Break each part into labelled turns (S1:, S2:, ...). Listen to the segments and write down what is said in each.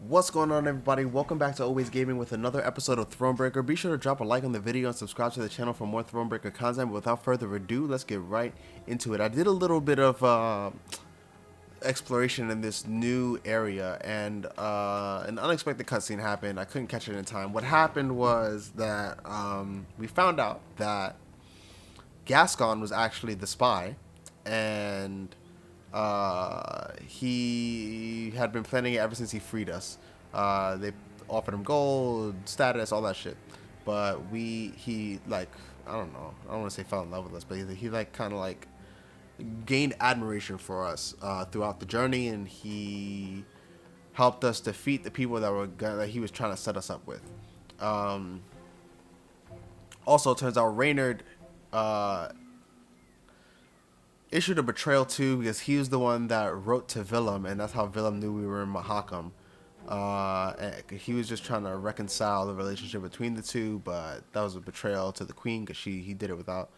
S1: What's going on, everybody? Welcome back to Always Gaming with another episode of Thronebreaker. Be sure to drop a like on the video and subscribe to the channel for more Thronebreaker content. But without further ado, let's get right into it. I did a little bit of exploration in this new area, and an unexpected cutscene happened. I couldn't catch it in time. What happened was that we found out that Gascon was actually the spy, and he had been planning it ever since he freed us. They offered him gold, status, all that shit. But he like, I don't know, I don't want to say fell in love with us, but he like kind of like gained admiration for us throughout the journey, and he helped us defeat the people that he was trying to set us up with. Also, it turns out Reynard issued a betrayal too, because he was the one that wrote to Willem, and that's how Willem knew we were in Mahakam. He was just trying to reconcile the relationship between the two, but that was a betrayal to the queen, because he did it without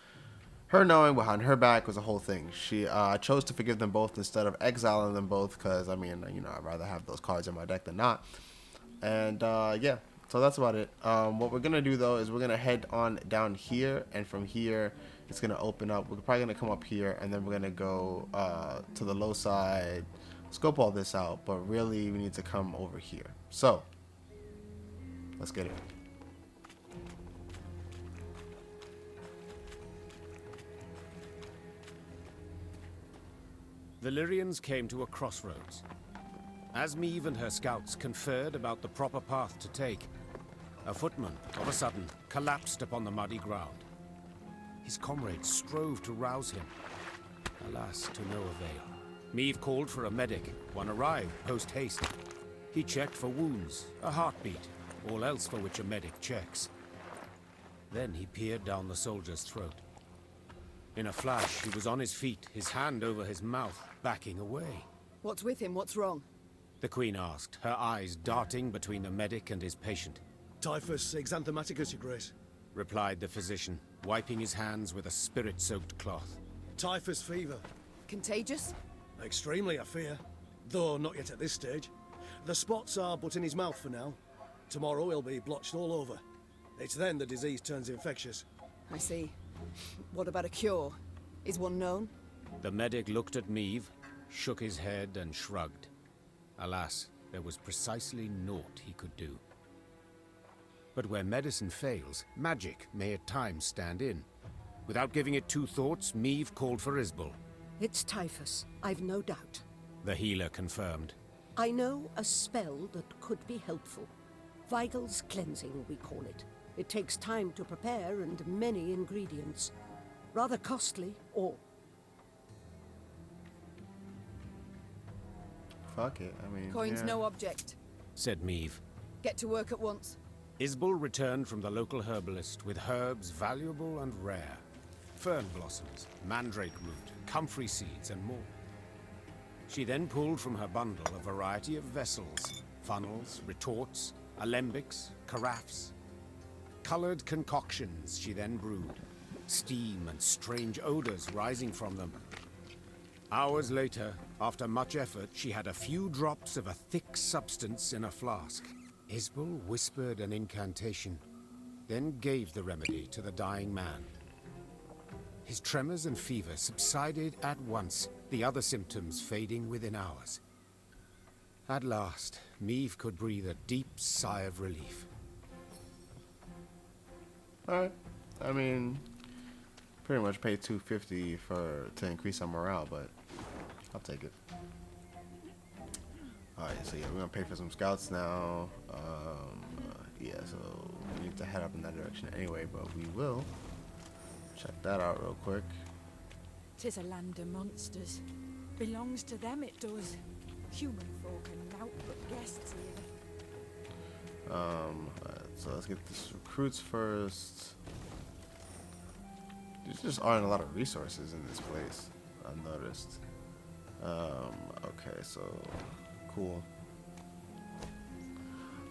S1: her knowing. Behind her back was a whole thing. I chose to forgive them both instead of exiling them both, because I mean, you know, I'd rather have those cards in my deck than not. And yeah, so that's about it. What we're gonna do though is we're gonna head on down here, and from here it's gonna open up. We're probably gonna come up here, and then we're gonna go to the low side, scope all this out, but really we need to come over here. So let's get it.
S2: The Lyrians came to a crossroads. As Meve and her scouts conferred about the proper path to take, a footman, of a sudden, collapsed upon the muddy ground. His comrades strove to rouse him. Alas, to no avail. Meve called for a medic. One arrived post-haste. He checked for wounds, a heartbeat, all else for which a medic checks. Then he peered down the soldier's throat. In a flash, he was on his feet, his hand over his mouth, backing away.
S3: What's with him? What's wrong?
S2: The Queen asked, her eyes darting between the medic and his patient.
S4: Typhus exanthematicus, Your Grace.
S2: Replied the physician, wiping his hands with a spirit-soaked cloth.
S4: Typhus fever.
S3: Contagious?
S4: Extremely, I fear. Though not yet at this stage. The spots are but in his mouth for now. Tomorrow he'll be blotched all over. It's then the disease turns infectious.
S3: I see. What about a cure? Is one known?
S2: The medic looked at Meve, shook his head and shrugged. Alas, there was precisely naught he could do. But where medicine fails, magic may at times stand in. Without giving it two thoughts, Meve called for Isbel.
S5: It's typhus, I've no doubt.
S2: The healer confirmed.
S5: I know a spell that could be helpful. Vigal's cleansing, we call it. It takes time to prepare and many ingredients. Rather costly, or...
S1: Fuck it, I mean,
S3: Coin's
S1: yeah.
S3: no object.
S2: Said Meve.
S3: Get to work at once.
S2: Isbel returned from the local herbalist with herbs valuable and rare. Fern blossoms, mandrake root, comfrey seeds, and more. She then pulled from her bundle a variety of vessels, funnels, retorts, alembics, carafes. Colored concoctions she then brewed, steam and strange odors rising from them. Hours later, after much effort, she had a few drops of a thick substance in a flask. Isbel whispered an incantation, then gave the remedy to the dying man. His tremors and fever subsided at once, the other symptoms fading within hours. At last, Meve could breathe a deep sigh of relief.
S1: Alright, I mean, pretty much pay $250 to increase our morale, but I'll take it. Alright, so yeah, we're gonna pay for some scouts now. Yeah, so we need to head up in that direction anyway, but we will check that out real quick.
S6: 'Tis a land of monsters. Belongs to them, it does. Human folk are naught but guests here.
S1: So let's get the recruits first. There just aren't a lot of resources in this place, I've noticed. Okay, so cool.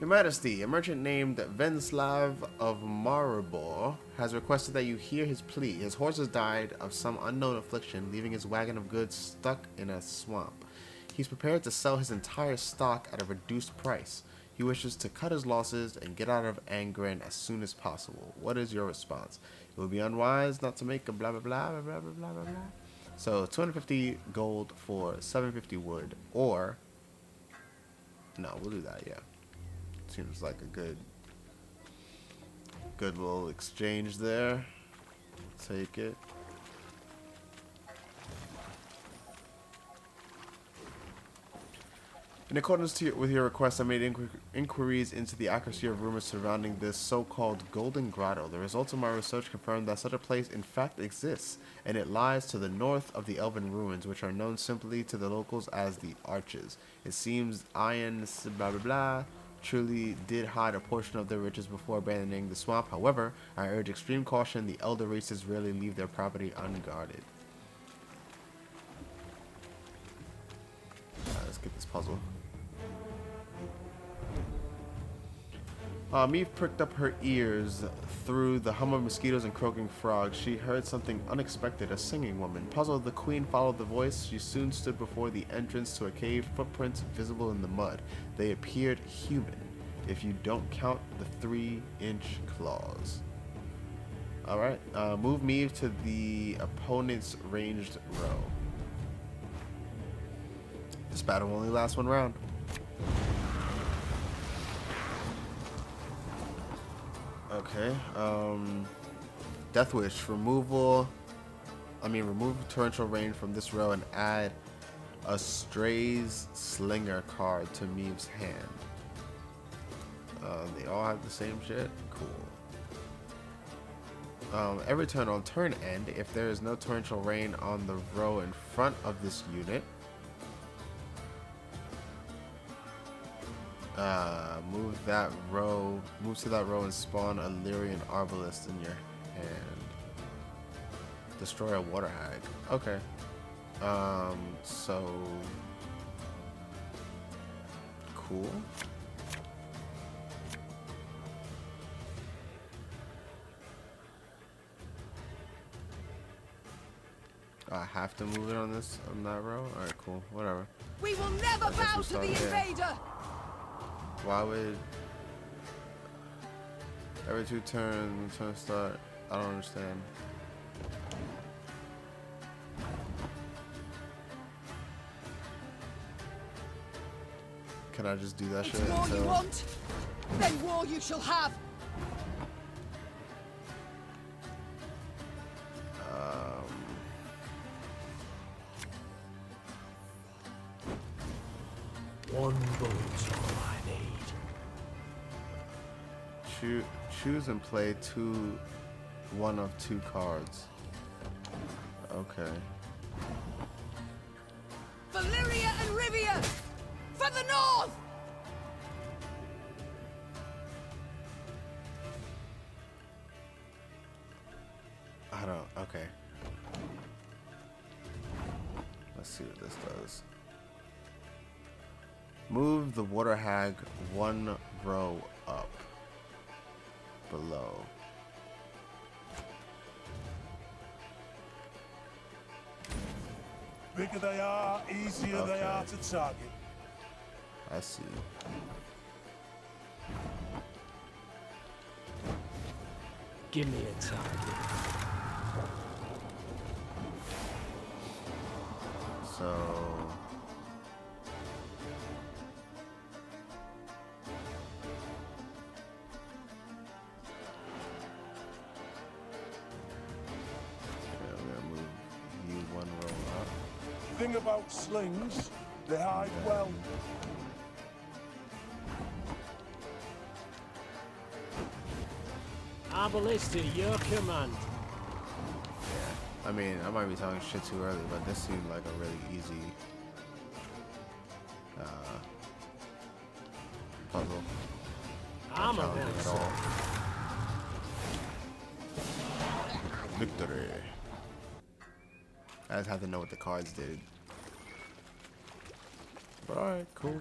S1: Your Majesty, a merchant named Venslav of Maribor has requested that you hear his plea. His horse has died of some unknown affliction, leaving his wagon of goods stuck in a swamp. He He's prepared to sell his entire stock at a reduced price. He wishes to cut his losses and get out of Angren as soon as possible. What is your response? It would be unwise not to make a blah blah blah blah blah blah blah blah. So 250 gold for 750 wood, or no, we'll do that. Yeah, seems like a good little exchange there. Take it. In accordance with your request, I made inquiries into the accuracy of rumors surrounding this so-called Golden Grotto. The results of my research confirmed that such a place in fact exists, and it lies to the north of the Elven Ruins, which are known simply to the locals as the Arches. It seems Iron blah blah blah truly did hide a portion of their riches before abandoning the swamp. However, I urge extreme caution. The elder races rarely leave their property unguarded. Let's get this puzzle. Meve pricked up her ears through the hum of mosquitoes and croaking frogs. She heard something unexpected, a singing woman. Puzzled, the queen followed the voice. She soon stood before the entrance to a cave, footprints visible in the mud. They appeared human, if you don't count the 3-inch claws. Alright, move Meve to the opponent's ranged row. This battle will only last one round. Okay, Death Wish, remove torrential rain from this row and add a Stray's Slinger card to Meve's hand. They all have the same shit? Cool. Every turn on turn end, if there is no torrential rain on the row in front of this unit, move to that row and spawn a Lyria and Rivia in your hand. Destroy a water hag. Okay. So cool. I have to move it on that row? Alright, cool. Whatever.
S3: We will never bow to the invader!
S1: Why would every 2 turns start? I don't understand. Can I just do that shit?
S3: It's war you want, then war you shall have.
S4: One bullet's all I need.
S1: Choose and play one of 2 cards. Okay.
S3: For Lyria and Rivia! For the north!
S1: Okay. Let's see what this does. Move the water hag 1 row up. Below.
S7: Bigger they are, easier they are to target.
S1: I see.
S4: Give me a target.
S1: So
S7: Thing about slings, they hide well.
S4: Arbalist to your command.
S1: I mean, I might be talking shit too early, but this seemed like a really easy puzzle.
S4: I'm a
S1: At all. Victory. I just have to know what the cards did. But alright, cool.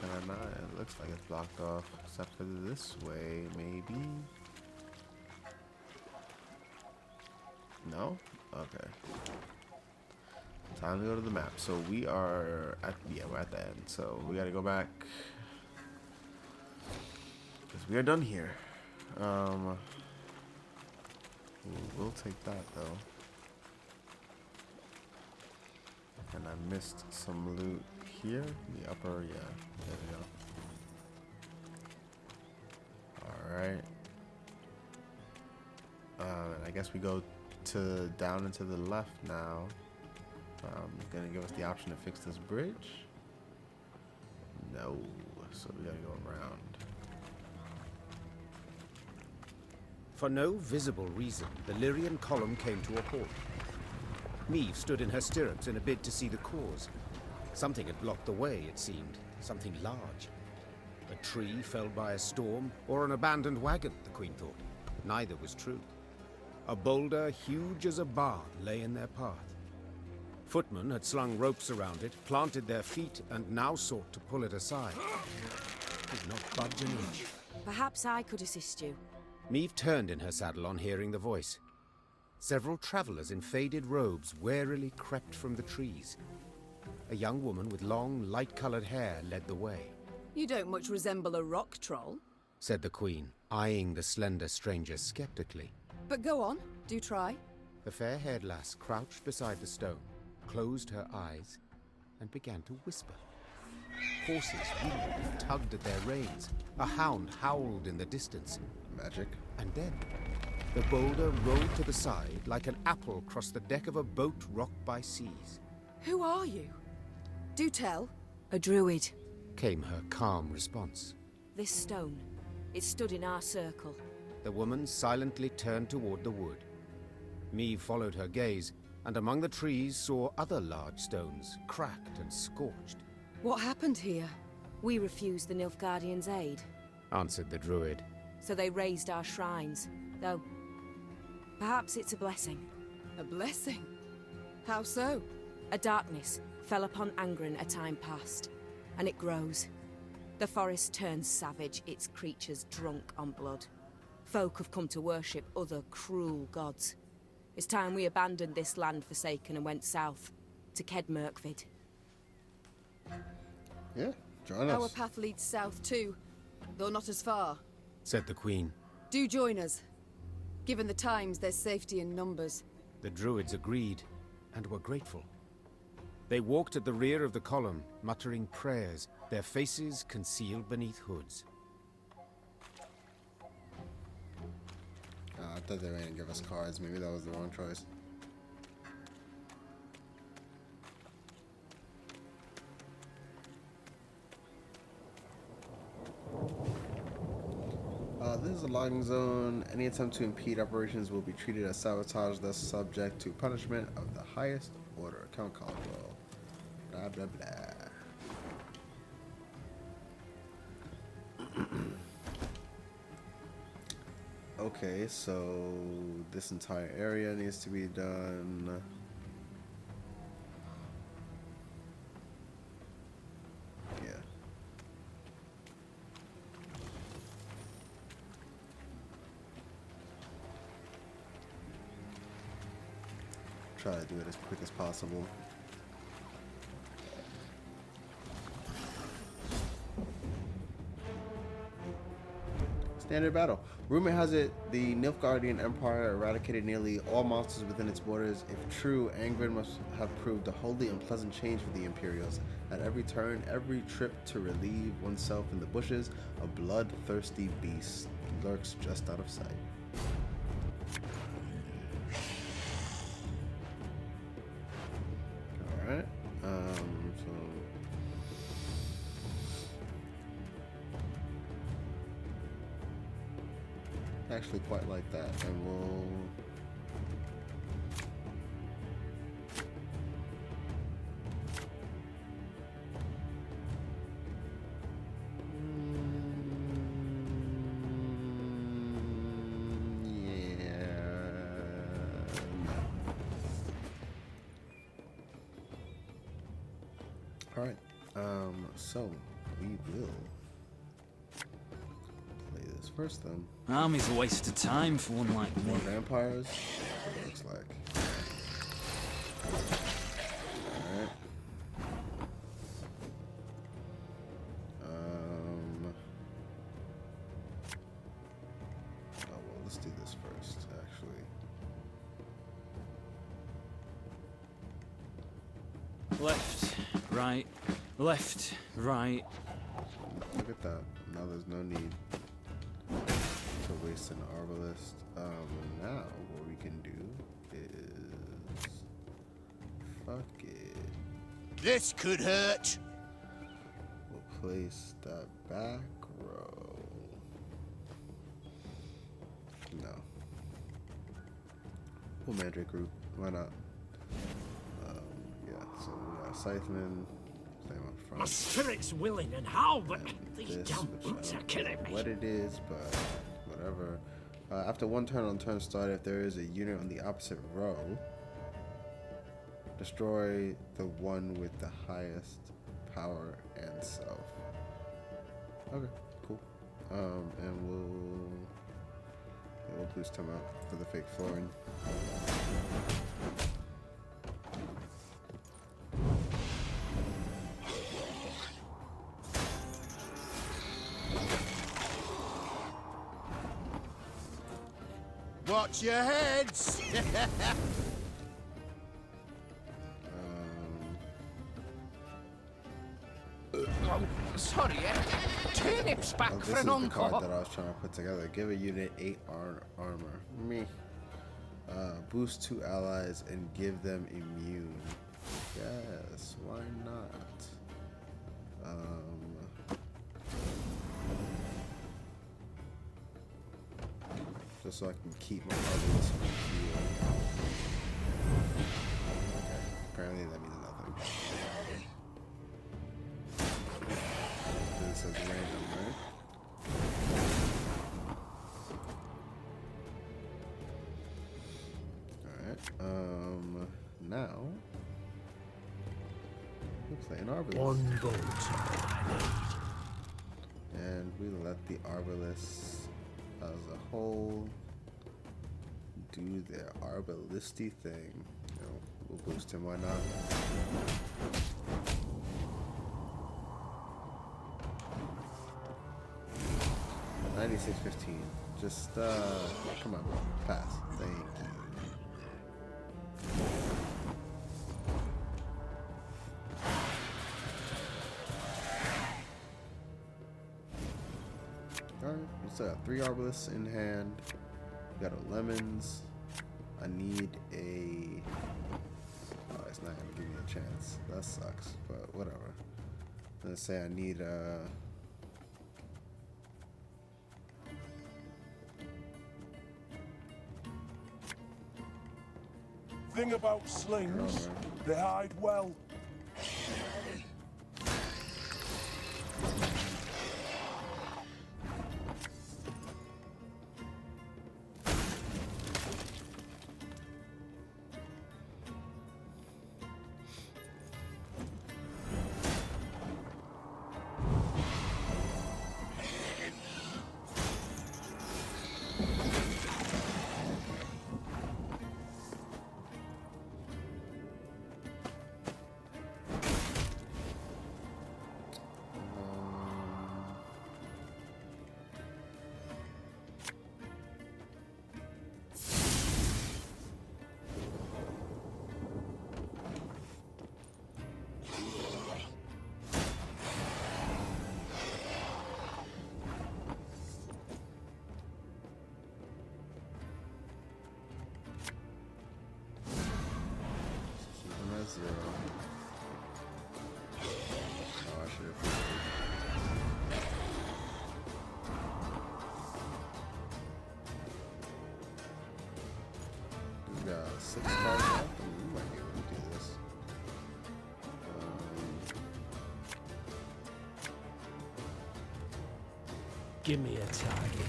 S1: Can I not? It looks like it's blocked off, except for this way, maybe. No? Okay. Time to go to the map. So we are at, yeah, we're at the end. So we gotta go back. Because we are done here. We'll take that though. And I missed some loot here. The upper, yeah. There we go. Alright. And I guess we go to down and to the left now. Gonna give us the option to fix this bridge. No, so we gotta go around.
S2: For no visible reason, the Lyrian column came to a halt. Meve stood in her stirrups in a bid to see the cause. Something had blocked the way, it seemed. Something large. A tree felled by a storm, or an abandoned wagon, the Queen thought. Neither was true. A boulder huge as a barn lay in their path. Footmen had slung ropes around it, planted their feet, and now sought to pull it aside. It did not budge an inch.
S8: Perhaps I could assist you.
S2: Meve turned in her saddle on hearing the voice. Several travelers in faded robes warily crept from the trees. A young woman with long, light-colored hair led the way.
S3: You don't much resemble a rock troll.
S2: Said the Queen, eyeing the slender stranger skeptically.
S3: But go on, do try.
S2: The fair-haired lass crouched beside the stone, closed her eyes, and began to whisper. Horses wheeled and tugged at their reins. A hound howled in the distance.
S1: Magic.
S2: And then, the boulder rolled to the side like an apple across the deck of a boat rocked by seas.
S3: Who are you? Do tell.
S8: A druid.
S2: Came her calm response.
S8: This stone. It stood in our circle.
S2: The woman silently turned toward the wood. Meve followed her gaze, and among the trees saw other large stones, cracked and scorched.
S3: What happened here?
S8: We refused the Nilfgaardians' aid,
S2: Answered the druid.
S8: so they raised our shrines. Though, perhaps it's a blessing.
S3: A blessing? How so?
S8: A darkness fell upon Angren a time past, and it grows. The forest turns savage, its creatures drunk on blood. Folk have come to worship other cruel gods. It's time we abandoned this land forsaken and went south, to Kedmerkvid.
S1: Yeah, join
S3: Our
S1: us.
S3: path leads south too, though not as far.
S2: Said the Queen.
S3: Do join us. Given the times, there's safety in numbers.
S2: The druids agreed, and were grateful. They walked at the rear of the column, muttering prayers, their faces concealed beneath hoods.
S1: I thought they were gonna give us cards. Maybe that was the wrong choice. This is a logging zone. Any attempt to impede operations will be treated as sabotage, thus subject to punishment of the highest order. Count Caldwell. Blah, blah, blah. Okay, so this entire area needs to be done. Yeah. Try to do it as quick as possible. Standard battle. Rumor has it the Nilfgaardian Empire eradicated nearly all monsters within its borders. If true, Angren must have proved a wholly unpleasant change for the Imperials. At every turn, every trip to relieve oneself in the bushes, a bloodthirsty beast lurks just out of sight. Alright. So actually quite like that, and we'll all right. So we will Where's them?
S9: Army's a waste of time for one like me.
S1: More vampires? That's what it looks like. Alright. Oh well, let's do this first, actually.
S9: Left, right, left, right.
S1: Look at that. Now there's no need to waste an arbalist. Now what we can do is fuck it.
S10: This could hurt.
S1: We'll place that back row. No. We'll Mandrake group. Why not? Yeah, so we got Scytheman. Same up front.
S11: My spirit's willing and how, but these
S1: This,
S11: damn
S1: which
S11: boots
S1: I
S11: are
S1: don't
S11: killing
S1: know
S11: me.
S1: what it is, but whatever. After one turn on turn start, if there is a unit on the opposite row, destroy the one with the highest power and self. Okay, cool. And we'll boost him up for the fake flooring.
S10: Watch your heads.
S11: Oh, sorry, turnips back
S1: Oh,
S11: for
S1: this is
S11: an
S1: the card
S11: encore.
S1: that I was trying to put together. Give a unit 8 armor. Me. Boost 2 allies and give them immune. Yes, why not? Just so I can keep my others from heal. Okay, apparently that means nothing. This is random, right? Alright, now we play an Arbalest.
S11: One bolt.
S1: And we let the Arbalists as a whole do their Arbalisty thing. You know, we'll boost him, why not? $96.15. Just come on, bro. Pass. Thank you. Alright, we still got 3 Arbalists in hand. We got our lemons. I need a... Oh, it's not gonna give me a chance. That sucks, but whatever. I'm gonna say I need a...
S7: Thing about slings, they hide well. Zero. Oh, I should have. We got 6 cards left. We might be able to do this.
S11: Give me a target.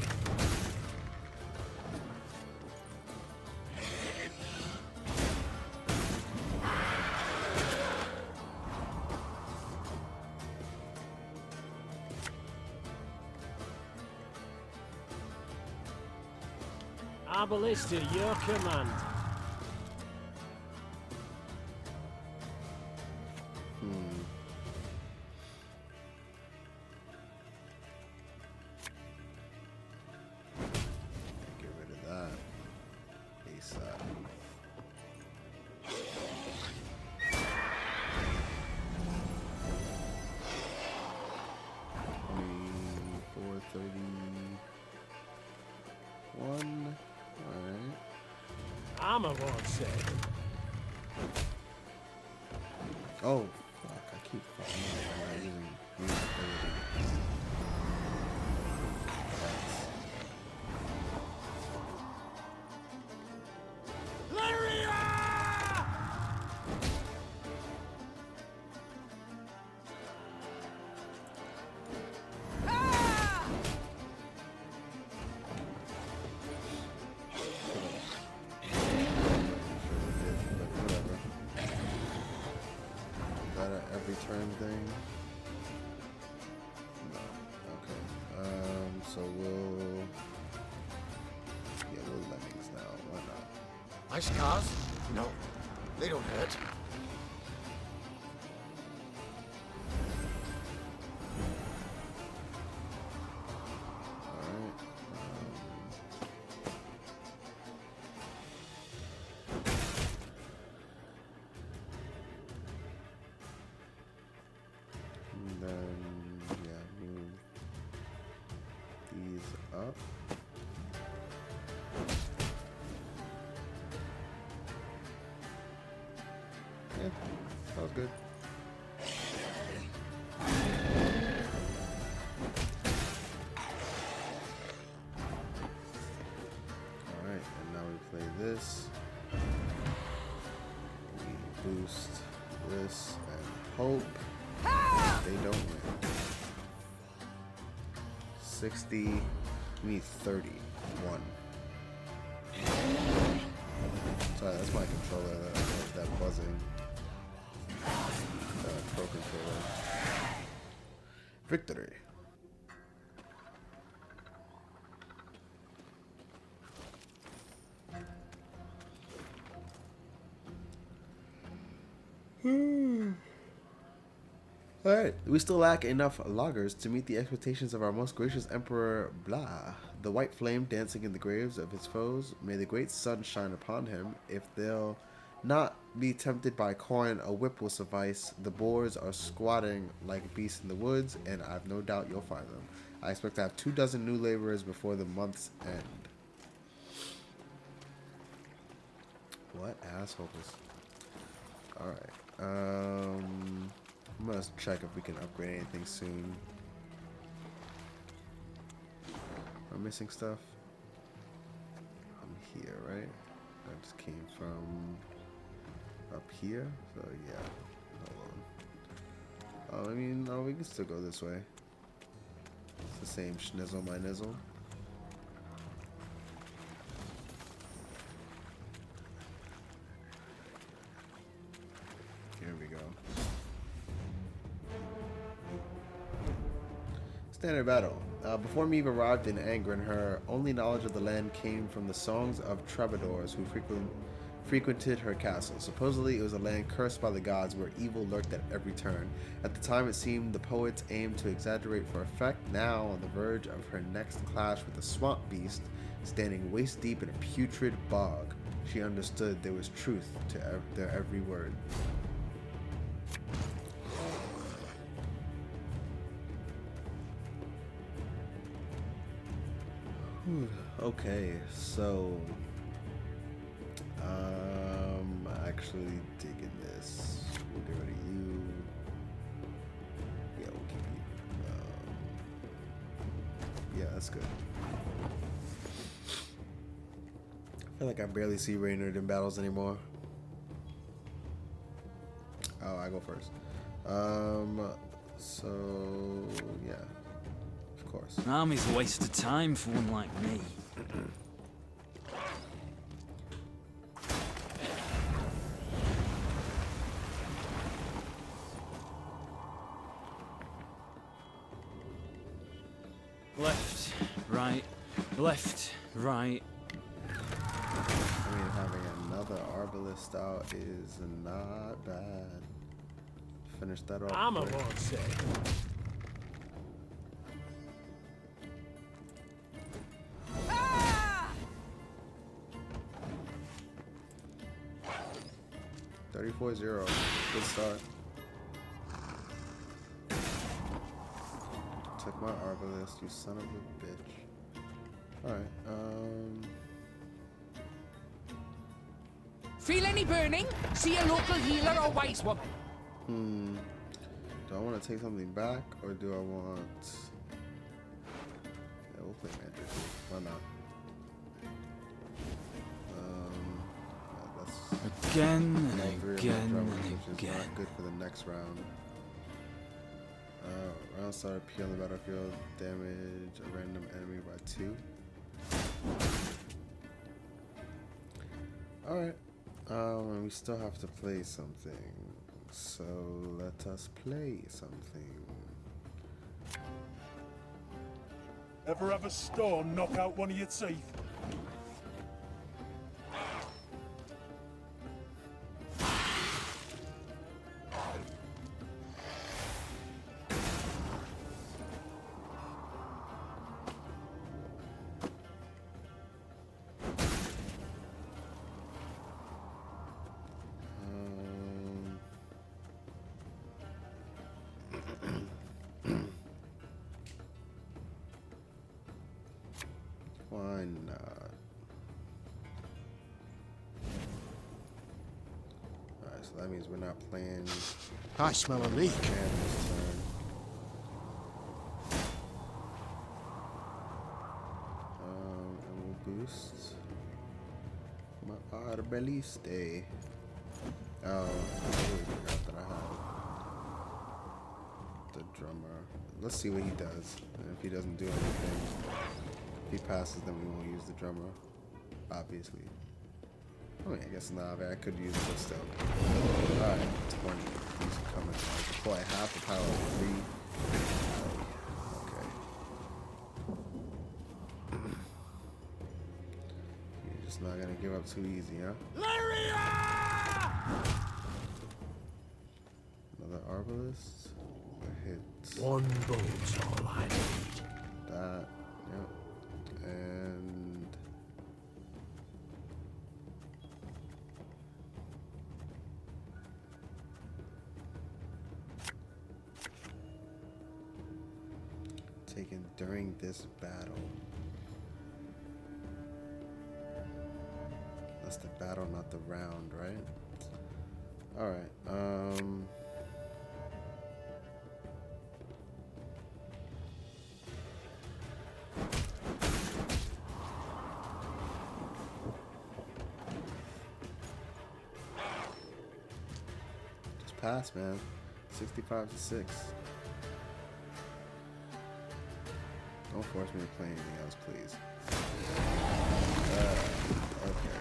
S11: Our ballista, your command.
S1: Get rid of that. ASAP. 31. Alright.
S11: Armor won't save.
S1: Oh, fuck. I keep fucking up. I'm not using ability. Every turn thing. No. Okay. So we'll lemmings now. Why not?
S10: Ice cars? No, they don't hurt.
S1: Alright. And then, yeah, move these up. Yeah, sounds good. Alright, and now we play this. We boost this and hope they don't win. 60. We need 31. Sorry, that's my controller. That buzzing. Pro controller. Victory. Alright, we still lack enough loggers to meet the expectations of our most gracious Emperor Blah. The white flame dancing in the graves of his foes, may the great sun shine upon him. If they'll not be tempted by coin, a whip will suffice. The boars are squatting like beasts in the woods, and I've no doubt you'll find them. I expect to have 24 new laborers before the month's end. What assholes. Alright, I'm gonna check if we can upgrade anything soon. Am I missing stuff? I'm here, right? I just came from up here, so yeah. Hold on. Oh, I mean, no, we can still go this way. It's the same schnizzle my nizzle. Here we go. Standard battle. Before Meve arrived in Angren, her only knowledge of the land came from the songs of troubadours who frequented her castle. Supposedly, it was a land cursed by the gods where evil lurked at every turn. At the time, it seemed the poets aimed to exaggerate for effect. Now, on the verge of her next clash with a swamp beast, standing waist-deep in a putrid bog, she understood there was truth to their every word. Okay, so actually digging this. We'll get rid of you. Yeah, we'll keep you. Yeah, that's good. I feel like I barely see Reynard in battles anymore. Oh, I go first. So yeah. Of course.
S9: An army's a waste of time for one like me. Left, right, left, right.
S1: Another arbalist out is not bad. Finish that off.
S11: Armor
S1: quick.
S11: won't say.
S6: Ah!
S1: 34-0. Good start. Took my arbalist, you son of a bitch. Alright,
S12: Feel any burning? See a local healer or wise woman?
S1: do I want to take something back, or do I want... Yeah, we'll play magic. Why not? That's
S9: Again and
S1: Lyria
S9: again
S1: drummers,
S9: and
S1: which is
S9: again.
S1: not good for the next round. Round start appear on the battlefield, damage a random enemy by 2. Alright. And we still have to play something. So let us play something.
S7: Ever have a stone knock out one of your teeth?
S1: Why not? Alright, so that means we're not playing
S10: I smell a leak.
S1: again this turn. And we'll boost my arbaliste. Oh, I totally forgot that I have the drummer. Let's see what he does. And if he doesn't do anything, if he passes, then we won't use the drummer. Obviously. I mean, I guess not. I could use it, but still. Alright, 20. He's coming. Boy, half the power of 3. Okay. You're just not gonna give up too easy, huh?
S10: Lyria!
S1: Another arbalist. A hit.
S11: One bolt's all I need.
S1: That. Yep. And taken during this battle. That's the battle, not the round, right? Alright, just pass, man. 65 to 6. Don't force me to play anything else, please. Okay.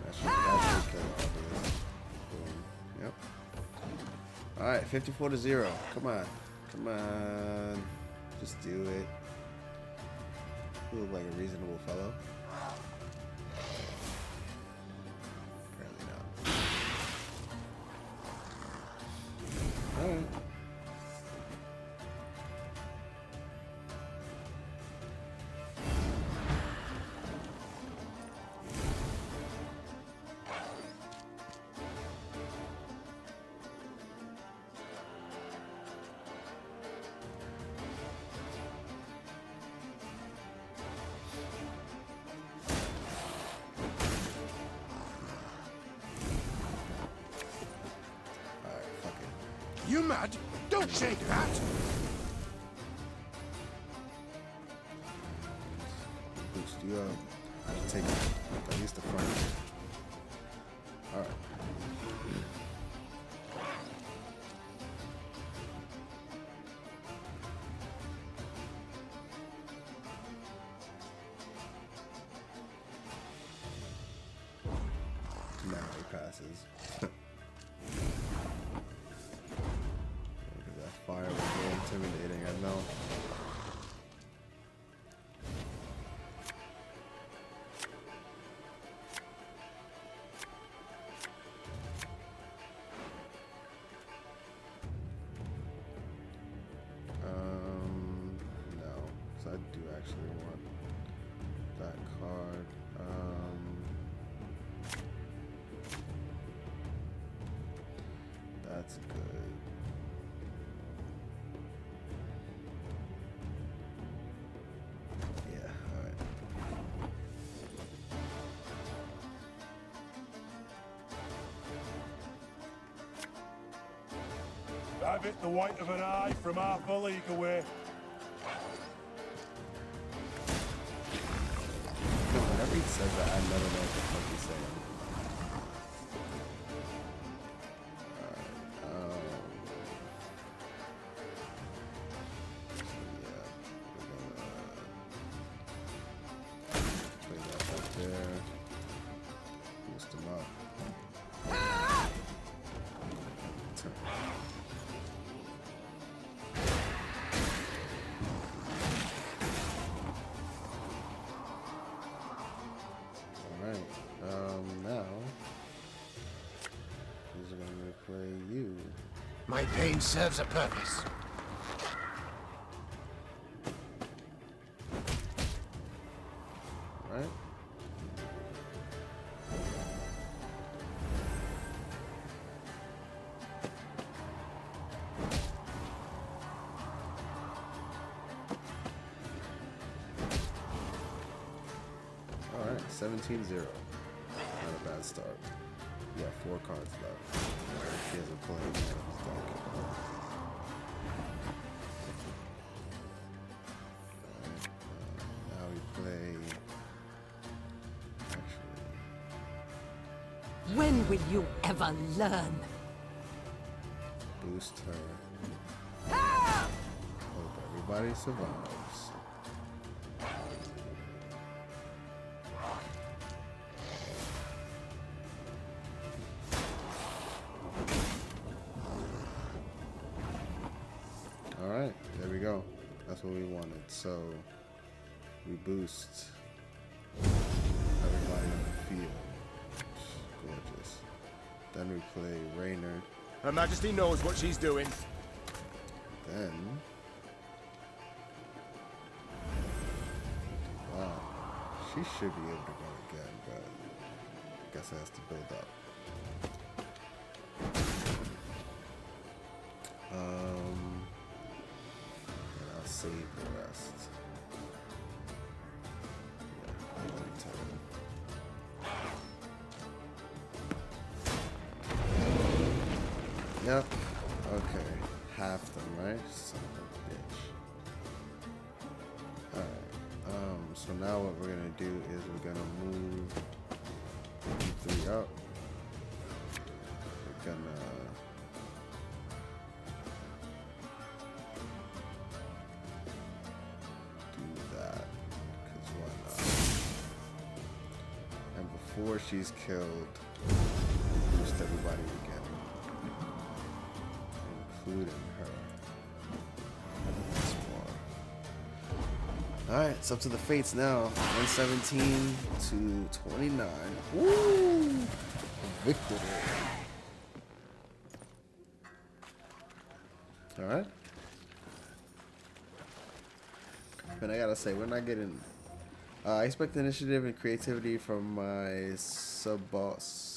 S1: That should kill all this. Boom. Yep. Alright, 54 to 0. Come on. Come on. Just do it. You look like a reasonable fellow. Apparently not. Alright.
S10: You mad? Don't shake that!
S1: Boost you up. I can take at least the front. Alright. Now he passes. actually want that card. That's good. Yeah, alright.
S7: I've hit the white of an eye from half a league away.
S1: No, whenever he says that, I never know what the fuck he's saying. Now he's gonna play you.
S10: My pain serves a purpose.
S1: Right? Alright, 17-0. Not a bad start. You got 4 cards left. He hasn't played in his deck. Now we play. Actually,
S5: When will you ever learn?
S1: boost her. Hope everybody survives. Alright, there we go. That's what we wanted. So we boost everybody on the field. Gorgeous. Then we play Raynor.
S13: Her Majesty knows what she's doing.
S1: Then wow, she should be able to go again, but I guess it has to build up. And I'll save the rest. Yeah, one turn. Yep. Okay. Half them, right? Son of a bitch. Alright. So now what we're gonna do is we're gonna move 3 up. We're gonna do that. Cause why not? And before she's killed, boost everybody again. Including her. Alright, it's up to the fates now. 117 to 29. Woo! Victory. Alright. But I gotta say, we're not getting. I expect initiative and creativity from my subalterns.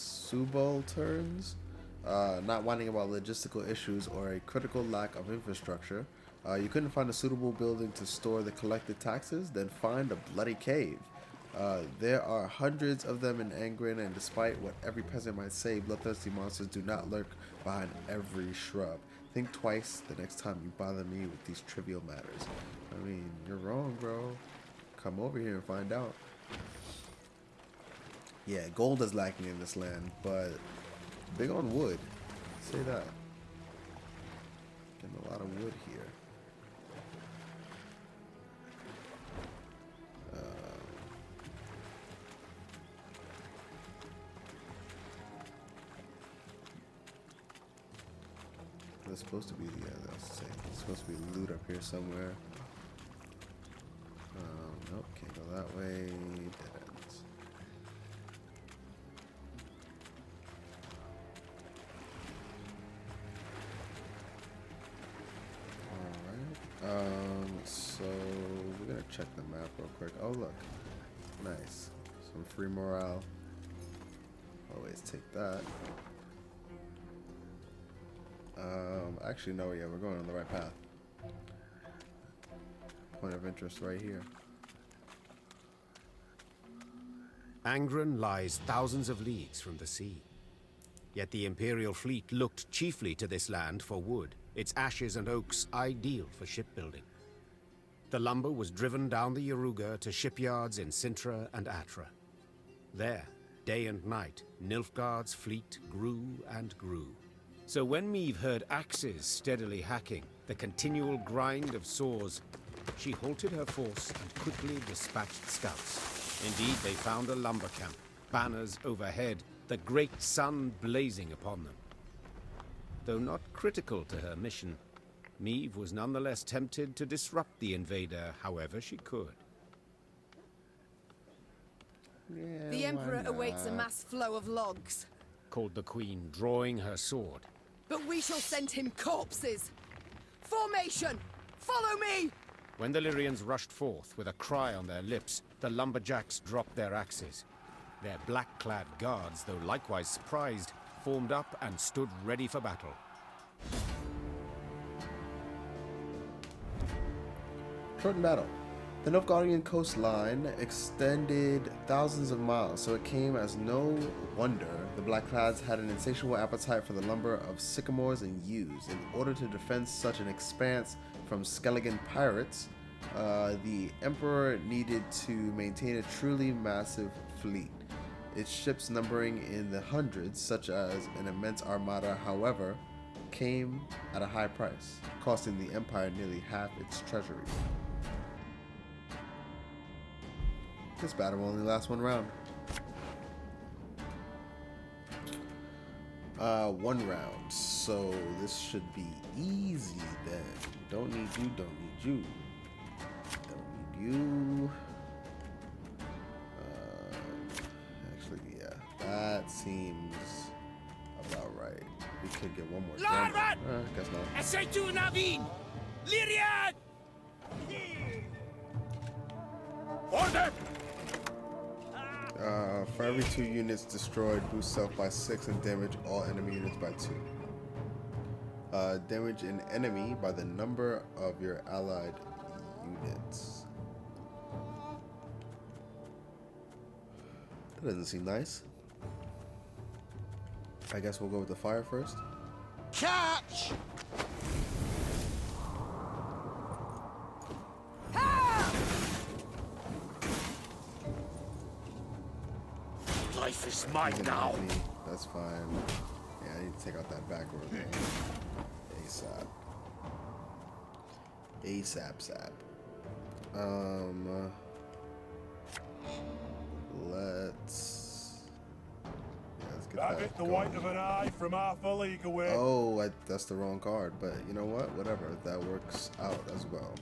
S1: Not whining about logistical issues or a critical lack of infrastructure. You couldn't find a suitable building to store the collected taxes? Then find a bloody cave. There are hundreds of them in Angren, and despite what every peasant might say, bloodthirsty monsters do not lurk behind every shrub. Think twice the next time you bother me with these trivial matters. I mean, you're wrong, bro. Come over here and find out. Yeah, gold is lacking in this land, but big on wood. Say that. Getting a lot of wood here. There's supposed to be there's supposed to be loot up here somewhere. Nope, can't go that way. Dead ends. Alright. So we're gonna check the map real quick. Oh look, nice. Some free morale. Always take that. Actually, no, yeah, we're going on the right path. Point of interest right here.
S2: Angren lies thousands of leagues from the sea. Yet the Imperial fleet looked chiefly to this land for wood, its ashes and oaks ideal for shipbuilding. The lumber was driven down the Yaruga to shipyards in Sintra and Atra. There, day and night, Nilfgaard's fleet grew and grew. So when Meve heard axes steadily hacking, the continual grind of saws, she halted her force and quickly dispatched scouts. Indeed, they found a lumber camp, banners overhead, the great sun blazing upon them. Though not critical to her mission, Meve was nonetheless tempted to disrupt the invader however she could.
S1: Yeah,
S3: The Emperor
S1: why
S3: awaits a
S1: not?
S3: mass flow of logs.
S2: Called the Queen, drawing her sword.
S3: But we shall send him corpses! Formation! Follow me!
S2: When the Lyrians rushed forth with a cry on their lips, the lumberjacks dropped their axes. Their black-clad guards, though likewise surprised, formed up and stood ready for battle.
S1: Short battle. The Nilfgaardian coastline extended thousands of miles, so it came as no wonder the Blackclads had an insatiable appetite for the lumber of sycamores and yews. In order to defend such an expanse from Skelligan pirates, the Emperor needed to maintain a truly massive fleet. Its ships numbering in the hundreds, such as an immense armada, however, came at a high price, costing the Empire nearly half its treasury. This battle will only last one round. One round. So this should be easy then. Don't need you, don't need you. Don't need you. Actually, yeah. That seems about right. We could get one more.
S12: Larvat!
S1: Guess not.
S12: Essaytu Navin! Lyria! Order!
S1: For every 2 units destroyed, boost self by 6 and damage all enemy units by 2. Damage an enemy by the number of your allied units. That doesn't seem nice. I guess we'll go with the fire first.
S10: Catch!
S12: Life is mine now.
S1: That's fine. Yeah, I need to take out that back row thing. ASAP. ASAP sap. Let's get
S7: That
S1: that
S7: bit the
S1: going.
S7: white of an eye from half a league away.
S1: Oh, that's the wrong card, but you know what? Whatever. That works out as well.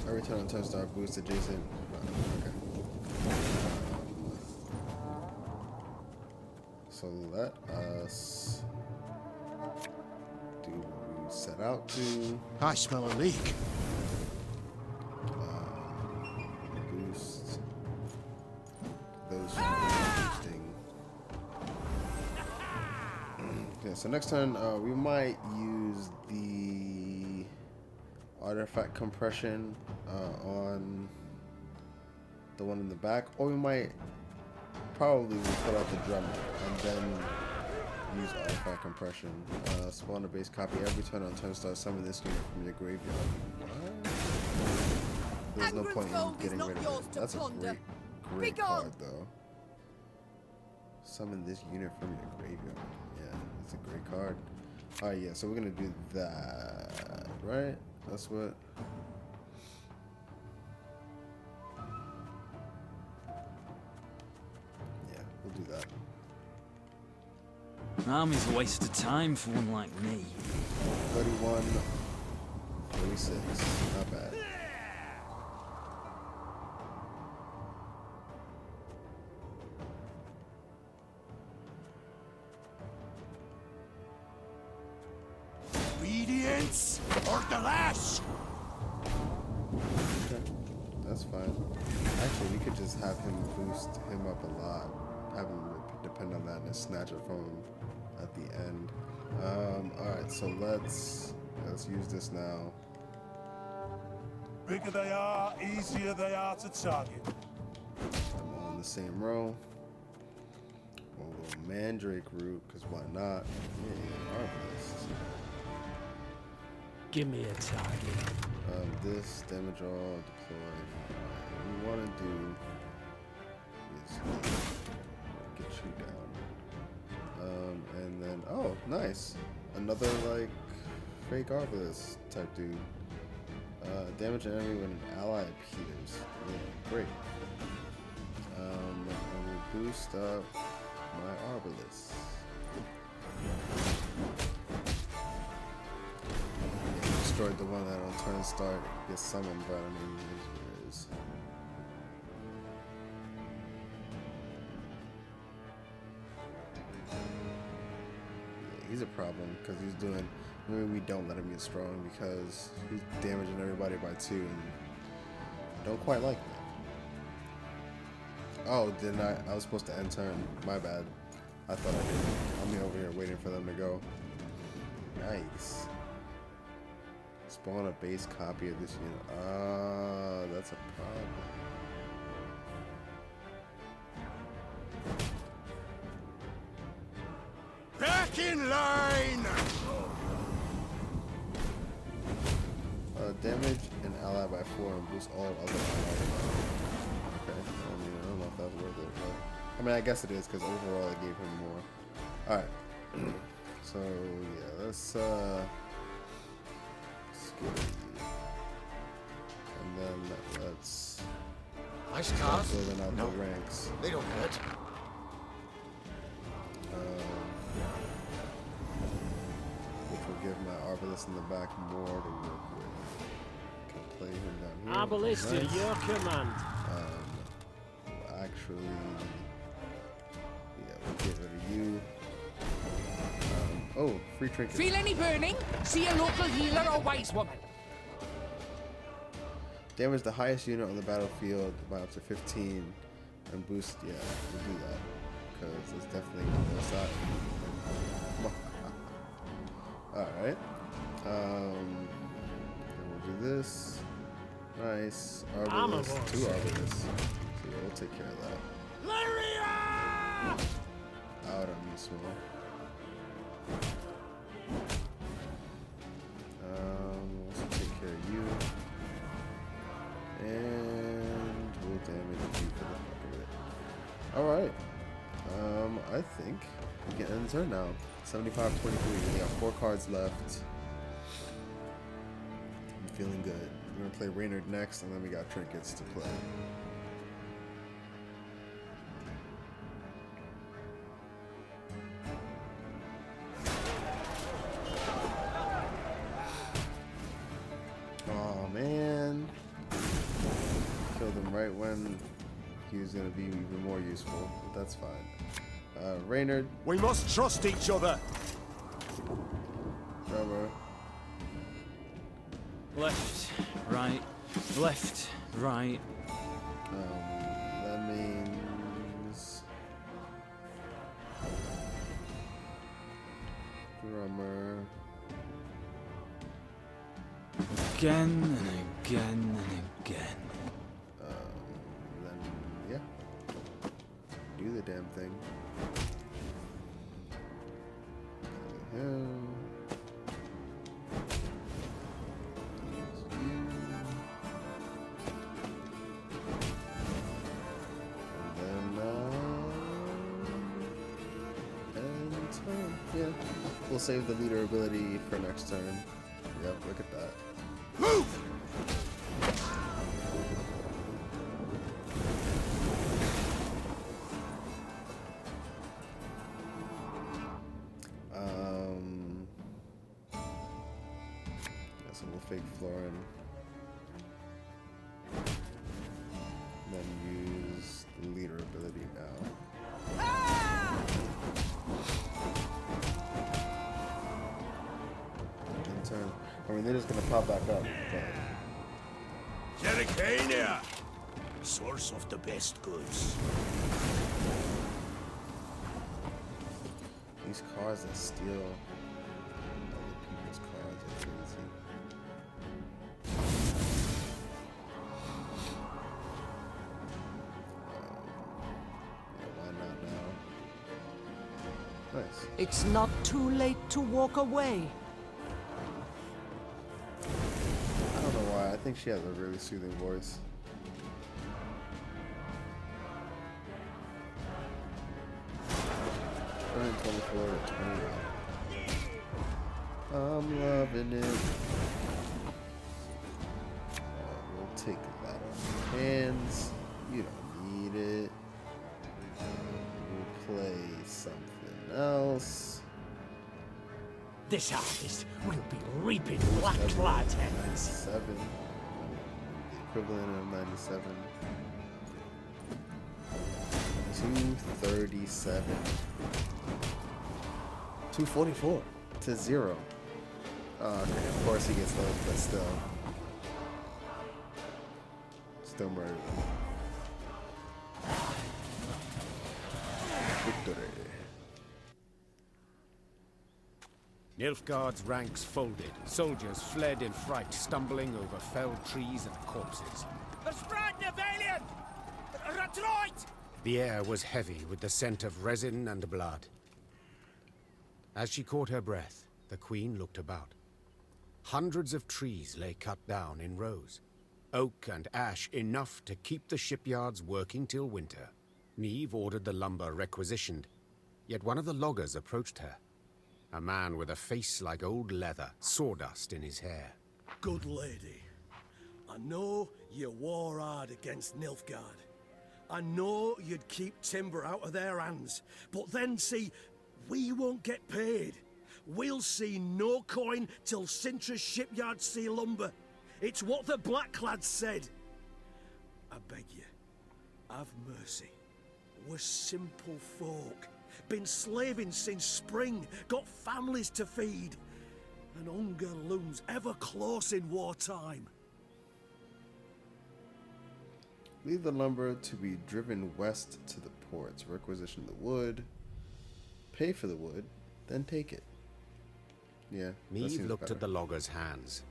S1: Every turn on touchdown boost adjacent. Okay. So let us do what we set out to.
S10: I smell a leak.
S1: Boost those boosting. Yeah, so next turn we might use the artifact compression on the one in the back, or we might probably put out the drummer and then use artifact compression. Spawn a base copy every turn on turn start. Summon this unit from your graveyard. What? There's no point in getting rid of it. That's a great card though. Summon this unit from your graveyard. Yeah, that's a great card. Alright, yeah, so we're gonna do that, right? That's what. Yeah, we'll do that.
S9: An army's a waste of time for one like me.
S1: 31, 46. Not bad.
S10: defense or the lash.
S1: Okay, that's fine. Actually, we could just have him boost him up a lot. Have him depend on that and just snatch it from him at the end. Alright, so let's use this now.
S7: Bigger they are, easier they are to target.
S1: I'm on the same row. We'll go Mandrake route, because why not? Yeah, Harvest.
S11: Give me a target.
S1: This damage all deployed. What we want to do is get you down. And then, oh, nice. Another, like, fake Arbalest type dude. Damage an enemy when an ally appears. Yeah, great. And we'll boost up my Arbalest. Destroyed the one that on turn start gets summoned, but I don't know where it is. Yeah, he's a problem because he's doing. Maybe we don't let him get strong because he's damaging everybody by 2, and I don't quite like that. Oh, didn't I? I was supposed to end turn. My bad. I thought I did. I'm over here waiting for them to go. Nice. Spawn a base copy of this unit. Ah, that's a problem.
S10: Back in line!
S1: Damage an ally by 4 and boost all other allies. Okay, I don't know if that's worth it, but I mean, I guess it is because overall it gave him more. Alright. So, yeah, let's get you. And then let's
S10: Nice
S1: start
S10: cars.
S1: building out
S10: No,
S1: the ranks.
S10: they don't hurt.
S1: Which will give my Arbalest in the back more to work with. Can play him down here.
S11: Arbalest at your command.
S1: We'll actually, yeah, we'll get rid of you. Oh, free trinket.
S12: Feel any burning? See a local healer or wise woman.
S1: Damage the highest unit on the battlefield by up to 15 and boost. Yeah, we'll do that because it's definitely on their side. Alright. Then we'll do this. Nice. Arbalest. 2 Arbalests. So yeah, we'll take care of that.
S10: Lyria!
S1: Out on you, Small. Let's take care of you. And we'll damage you for the fuck of it. Alright. I think we can end the turn now. 75-23. We got 4 cards left. I'm feeling good. We're gonna play Reynard next, and then we got trinkets to play. Oh man. Killed him right when he was gonna be even more useful, but that's fine. Reynard.
S13: We must trust each other.
S1: Rubber.
S9: Left, right, left, right.
S1: That means drummer.
S9: Again and again and again.
S1: Then yeah, do the damn thing. Him. Yeah, we'll save the leader ability for next turn. Yep, look at that.
S10: Move!
S1: Yeah, so we'll fake Florin. Then use the leader ability now. Turn. I mean, they're just gonna pop back up. But...
S7: Jericania, source of the best goods.
S1: These cars that steal other people's cars are crazy. Yeah, why not now? Nice.
S5: It's not too late to walk away.
S1: I don't know why. I think she has a really soothing voice. I'm loving it. We'll take that off your hands. You don't need it. We'll play something else.
S11: This harvest will be reaping black-clad hands.
S1: 97. The equivalent of 97. 237. 244 to 0. Okay, of course he gets those, but still. Still murdered. Victory.
S2: Nilfgaard's ranks folded. Soldiers fled in fright, stumbling over felled trees and corpses. The air was heavy with the scent of resin and blood. As she caught her breath, the queen looked about. Hundreds of trees lay cut down in rows. Oak and ash enough to keep the shipyards working till winter. Meve ordered the lumber requisitioned, yet one of the loggers approached her. A man with a face like old leather, sawdust in his hair.
S4: Good lady, I know you war hard against Nilfgaard. I know you'd keep timber out of their hands, but then see, we won't get paid. We'll see no coin till Sintra's shipyards see lumber. It's what the Blacklads said. I beg you, have mercy. We're simple folk. Been slaving since spring, got families to feed. And hunger looms ever close in wartime.
S1: Leave the lumber to be driven west to the ports. Requisition the wood. Pay for the wood, then take it. Yeah.
S2: Meve looked at the logger's hands.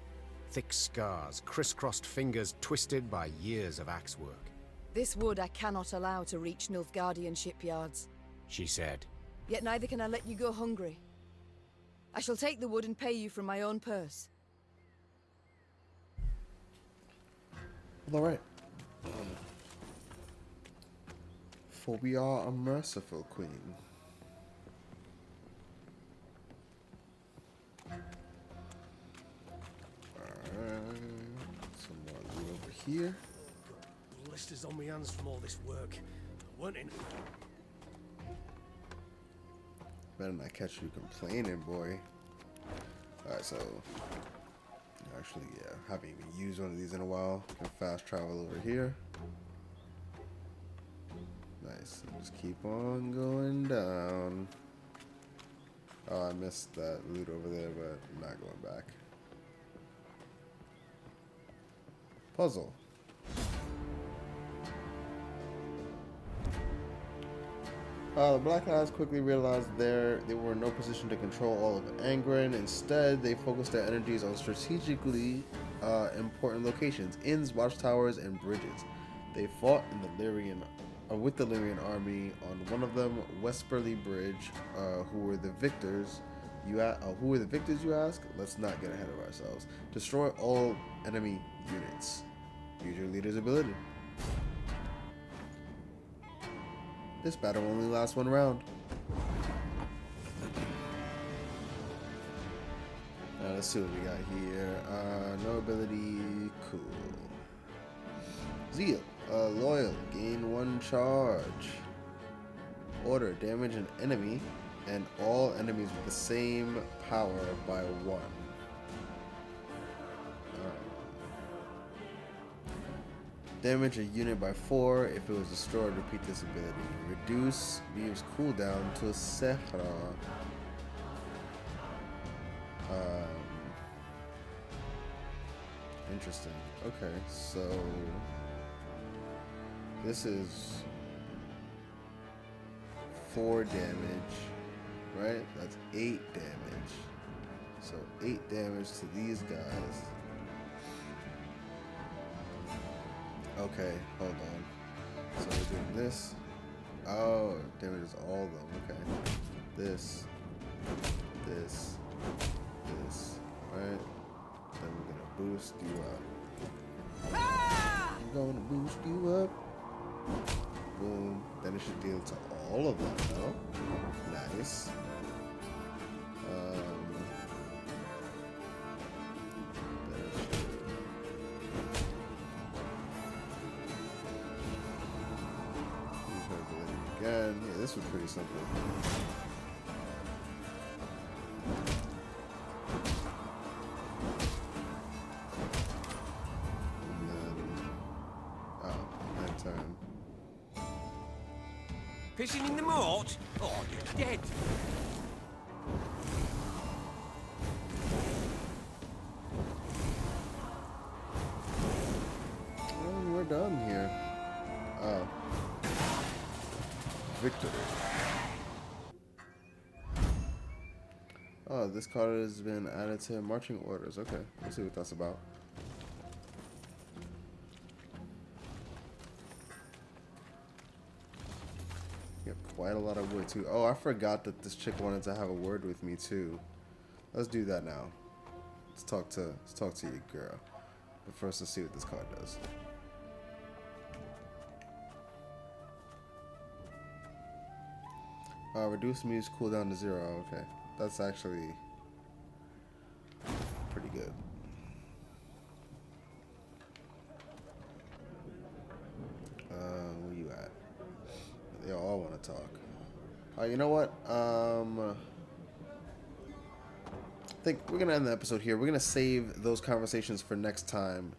S2: Thick scars, crisscrossed fingers twisted by years of axe work.
S14: This wood I cannot allow to reach Nilfgaardian shipyards,
S2: She said.
S14: Yet neither can I let you go hungry. I shall take the wood and pay you from my own purse.
S1: All right. For we are a merciful queen. Some more loot over here.
S4: Blisters on my hands from all this work. I weren't in.
S1: Better not catch you complaining, boy. Alright, so actually, yeah, haven't even used one of these in a while. Can fast travel over here. Nice. Just keep on going down. Oh, I missed that loot over there, but I'm not going back. Puzzle. The Black Lads quickly realized they were in no position to control all of Angren. Instead, they focused their energies on strategically important locations, inns, watchtowers, and bridges. They fought in the Lyrian, with the Lyrian army on one of them, Westburley Bridge. Who were the victors? Who were the victors, you ask? Let's not get ahead of ourselves. Destroy all enemy units. Use your leader's ability. This battle only lasts one round. Let's see what we got here. No ability, cool. Zeal, loyal, gain 1 charge. Order, damage an enemy and all enemies with the same power by 1. Damage a unit by 4. If it was destroyed, repeat this ability. Reduce Meve's cooldown to a Sehra. Interesting. Okay, so this is 4 damage, right? That's 8 damage. So 8 damage to these guys. Okay, hold on. So we're doing this. Oh, damages all of them. Okay. This. Alright. Then we're gonna boost you up. I'm gonna boost you up. Boom. Then it should deal to all of them, though. Nice. Then it should. Use her ability again. Yeah, this was pretty simple.
S10: Fishing in the moat? Oh, you're dead.
S1: Well, we're done here. Oh. Victory. Oh, this card has been added to marching orders. Okay, let's see what that's about. Quite a lot of wood too. Oh, I forgot that this chick wanted to have a word with me too. Let's do that now. Let's talk to you, girl. But first, let's see what this card does. Reduce Muse cooldown to 0. Okay, that's actually pretty good. Where you at? They all want to talk. You know what? I think we're gonna end the episode here. We're gonna save those conversations for next time.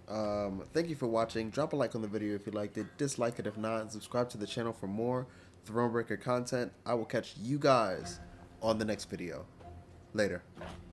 S1: Thank you for watching. Drop a like on the video if you liked it. Dislike it if not. And subscribe to the channel for more Thronebreaker content. I will catch you guys on the next video. Later.